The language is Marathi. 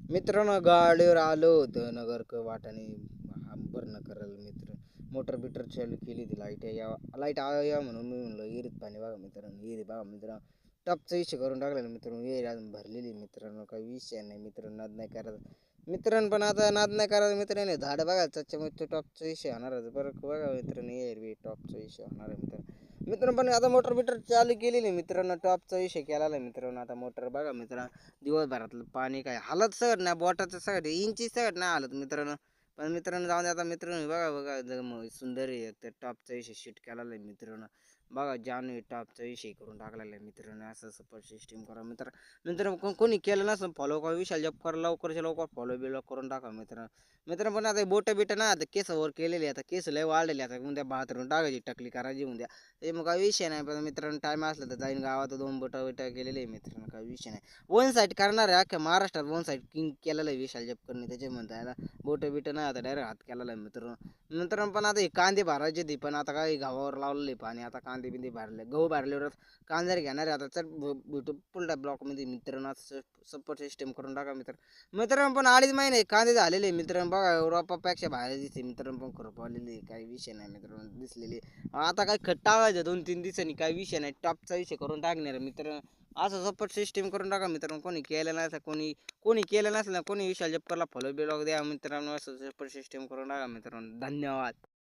मित्रांनो गाडीवर आलो होतो नगर वाटाने भरणं करायला मित्र मोटर बिटर चालू केली ती लाईट या म्हणून मी म्हणलं विहिरीत पाणी बघा मित्रांनो विहिरी बघा मित्रांनो टपचा विषय करून टाकला मित्रांनो विहीर अजून भरलेली मित्रांनो काही विषय नाही मित्रांनो नाद नाही करायचा मित्रांनो पण आता नाद नाही करायचा मित्रांनो झाड बघा त्याच्यामुळे तो टॉपचा विषय होणार बरं बघा मित्रांनो विहीर टॉपचा विषय होणार आहे मित्रांनो पण आता मोटर बिटर चालू केलेली मित्रांनो टॉपचा विषय केलेला आहे मित्रांनो आता मोटर बघा मित्रांनो दिवसभरातलं पाणी काय हालत सगळं नाही बोटाचं सगळं इंची सगळं नाही हालत मित्रांनो पण मित्रांनो जाऊन आता मित्रांनो बघा बघा सुंदर आहे त्या टॉपचा विषय शूट केलेला आहे मित्रांनो बघा जानवी टॉपचा विषय करून टाकलेला आहे मित्रांनो असं सपोर्ट सिस्टीम करा मित्रांनो कोणी केलं नसं फॉलो करा विशाल जप करा लवकरच्या लवकर फॉलो बिलो करून टाका मित्रांनो पण आता बोट बिट ना आता केस वर केलेली आता केस लय वाढलेले आता उद्या बाथरूम टाकायची टकली करायची उद्या ते मग काही विषय नाही पण मित्रांनो टाइम असला तर जाईन गावात 2 बोटा बिटा केलेले आहे मित्रांनो काही विषय नाही वन साईड करणार आहे अख्ख्या महाराष्ट्रात वन साईड किंग केलेलं आहे विशाल जपकरने त्याचे म्हणता याला बोटं बिटं नाही आता डायरेक्ट हात केलेला आहे मित्रांनो पण आता हे कांदे भरायचे ती पण आता काही गावावर लावलेले पाणी आता कांदे बिंदे भरले गहू भरल्यावर कांदे घेणार आहे आता चल भेटू पुलटा ब्लॉकमध्ये मित्रांनो सपोर्ट सिस्टम करून टाका मित्रांनो पण 2.5 महिने कांदे झालेले मित्रांनो बघा युरोपापेक्षा बाहेर दिसते मित्रांनो पण खरं आलेली काही विषय नाही मित्रांनो दिसलेली आता काय खत टाकायचं 2-3 दिवसांनी काही विषय नाही टॉपचा विषय करून टाकणार मित्र असं सपोर्ट सिस्टीम करून टाका मित्रांनो कोणी केलं नाही कोणी केलं नसलं कोणी विशाल जपकरला फॉलो बिलॉग द्या मित्रांनो असं सपोर्ट सिस्टीम करून टाका मित्रांनो धन्यवाद.